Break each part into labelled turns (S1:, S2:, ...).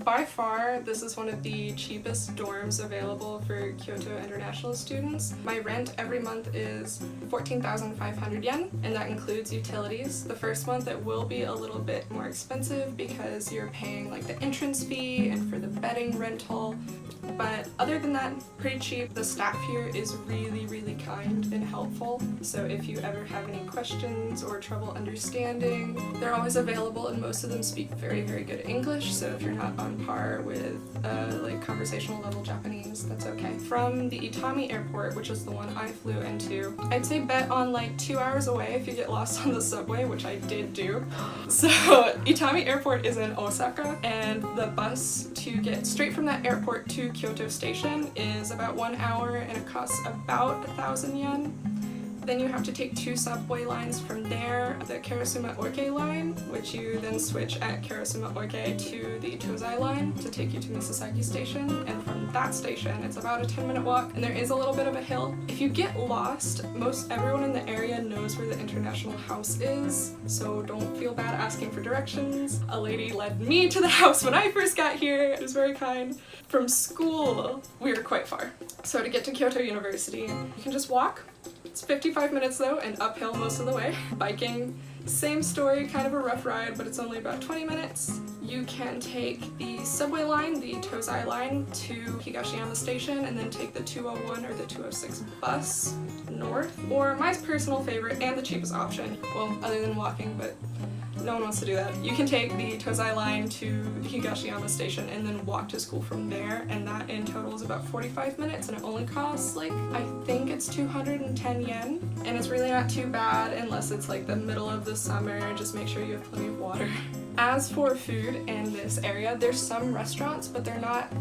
S1: By far, this is one of the cheapest dorms available for Kyoto International students. My rent every month is 14,500 yen, and that includes utilities. The first month it will be a little bit more expensive because you're paying like the entrance fee and for the bedding rental. But other than that, pretty cheap. The staff here is really, really kind and helpful. So if you ever have any questions or trouble understanding, they're always available, and most of them speak very, very good English. So if you're not on par with like conversational level Japanese, that's okay. From the Itami airport, which is the one I flew into, I'd say bet on like 2 hours away if you get lost on the subway, which I did do. So Itami airport is in Osaka, and the bus to get straight from that airport to Kyoto Station is about 1 hour, and it costs about 1,000 yen. Then you have to take 2 subway lines from there, the Karasuma Orke line, which you then switch at Karasuma Orke to the Tozai line to take you to Misasagi Station, and from that station it's about a 10-minute walk, and there is a little bit of a hill. If you get lost, most everyone in the area knows where the International House is, so don't feel bad asking for directions. A lady led me to the house when I first got here. It was very kind. From school, we were quite far. So to get to Kyoto University, you can just walk. It's 55 minutes though, and uphill most of the way. Biking, same story, kind of a rough ride, but it's only about 20 minutes. You can take the subway line, the Tozai line, to Higashiyama Station, and then take the 201 or the 206 bus north. Or my personal favorite and the cheapest option, well, other than walking, but no one wants to do that. You can take the Tozai line to the Higashiyama Station and then walk to school from there, and that in total is about 45 minutes, and it only costs like, I think it's 210 yen, and it's really not too bad unless it's like the middle of the summer. Just make sure you have plenty of water. As for food in this area, there's some restaurants, but they're not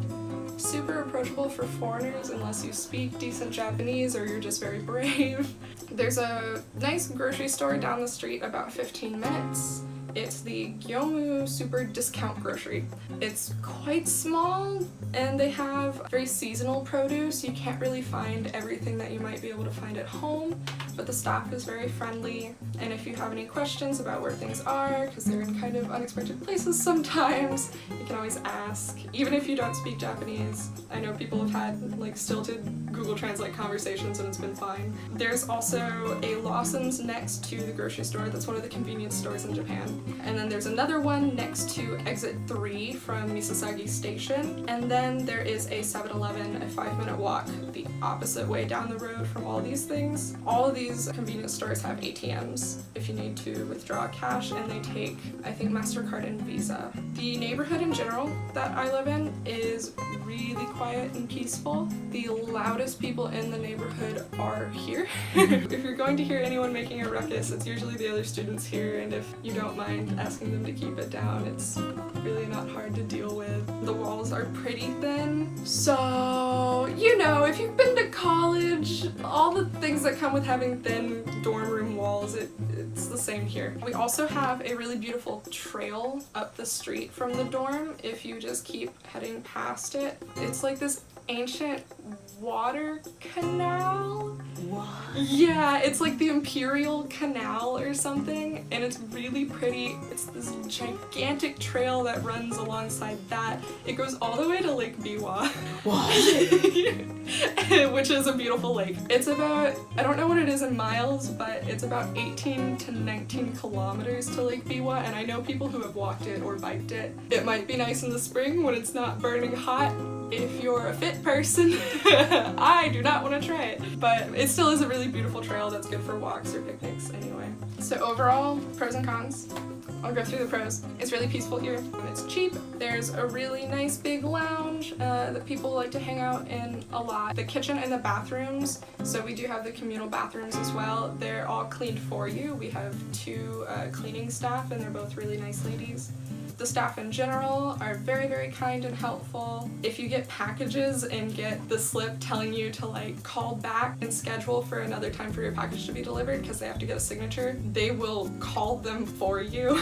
S1: super approachable for foreigners unless you speak decent Japanese or you're just very brave. There's a nice grocery store down the street about 15 minutes. It's the Gyomu Super Discount Grocery. It's quite small, and they have very seasonal produce. You can't really find everything that you might be able to find at home, but the staff is very friendly, and if you have any questions about where things are, because they're in kind of unexpected places sometimes, you can always ask, even if you don't speak Japanese. I know people have had like stilted Google Translate conversations and it's been fine. There's also a Lawson's next to the grocery store. That's one of the convenience stores in Japan. And then there's another one next to exit 3 from Misasagi Station. And then there is a 7-Eleven, a 5-minute walk the opposite way down the road from all these things. All of these convenience stores have ATMs if you need to withdraw cash, and they take, I think, MasterCard and Visa. The neighborhood in general that I live in is really quiet and peaceful. The loudest people in the neighborhood are here. If you're going to hear anyone making a ruckus, it's usually the other students here, and if you don't mind asking them to keep it down, it's really not hard to deal with. The walls are pretty thin, so you know, if you've been to college, all the things that come with having thin dorm room walls, it's the same here. We also have a really beautiful trail up the street from the dorm. If you just keep heading past it, it's like this ancient water canal.
S2: What?
S1: Yeah, it's like the Imperial Canal or something, and it's really pretty. It's this gigantic trail that runs alongside that. It goes all the way to Lake Biwa.
S2: What?
S1: Which is a beautiful lake. It's about, I don't know what it is in miles, but it's about 18 to 19 kilometers to Lake Biwa, and I know people who have walked it or biked it. It might be nice in the spring when it's not burning hot. If you're a fit person, I do not want to try it. But it still is a really beautiful trail that's good for walks or picnics anyway. So overall, pros and cons. I'll go through the pros. It's really peaceful here. It's cheap. There's a really nice big lounge that people like to hang out in a lot. The kitchen and the bathrooms, so we do have the communal bathrooms as well. They're all cleaned for you. We have 2 cleaning staff, and they're both really nice ladies. The staff in general are very, very kind and helpful. If you get packages and get the slip telling you to like call back and schedule for another time for your package to be delivered because they have to get a signature, they will call them for you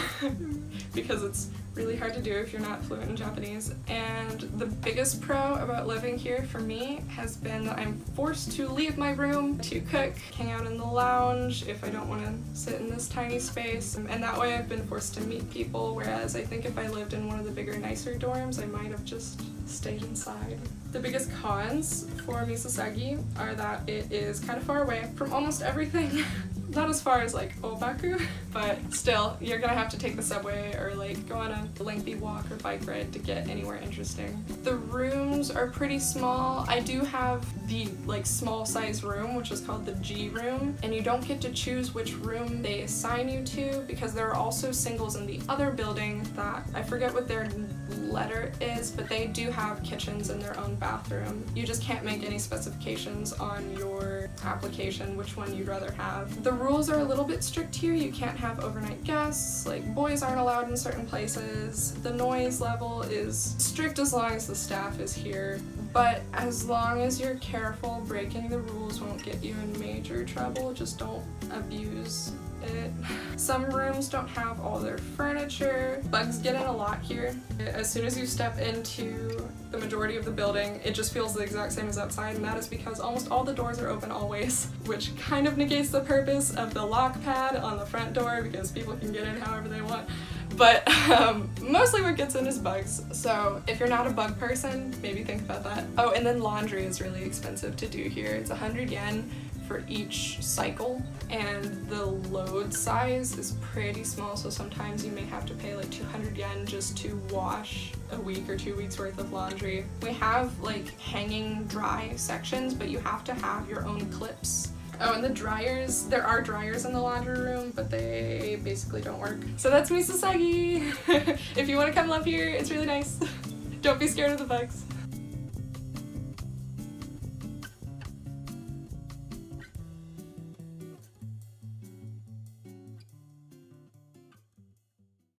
S1: because it's really hard to do if you're not fluent in Japanese. And the biggest pro about living here for me has been that I'm forced to leave my room to cook, hang out in the lounge if I don't want to sit in this tiny space, and that way I've been forced to meet people, whereas I think if I lived in one of the bigger, nicer dorms, I might have just stayed inside. The biggest cons for Misasagi are that it is kind of far away from almost everything. Not as far as like Obaku, but still, you're gonna have to take the subway or like go on a lengthy walk or bike ride to get anywhere interesting. The rooms are pretty small. I do have the like small size room, which is called the G room, and you don't get to choose which room they assign you to because there are also singles in the other building that I forget what their letter is, but they do have kitchens in their own bathroom. You just can't make any specifications on your application which one you'd rather have. The rules are a little bit strict here. You can't have overnight guests, like boys aren't allowed in certain places. The noise level is strict as long as the staff is here, but as long as you're careful, breaking the rules won't get you in major trouble. Just don't abuse it. Some rooms don't have all their furniture. Bugs get in a lot here. As soon as you step into the majority of the building, it just feels the exact same as outside, and that is because almost all the doors are open always, which kind of negates the purpose of the lock pad on the front door because people can get in however they want. But mostly what gets in is bugs, so if you're not a bug person, maybe think about that. Oh, and then laundry is really expensive to do here. It's 100 yen for each cycle, and the load size is pretty small, so sometimes you may have to pay like 200 yen just to wash a week or 2 weeks worth of laundry. We have like hanging dry sections, but you have to have your own clips. Oh, and the dryers, there are dryers in the laundry room, but they basically don't work. So that's Misasagi! If you want to come live here, it's really nice. Don't be scared of the bugs.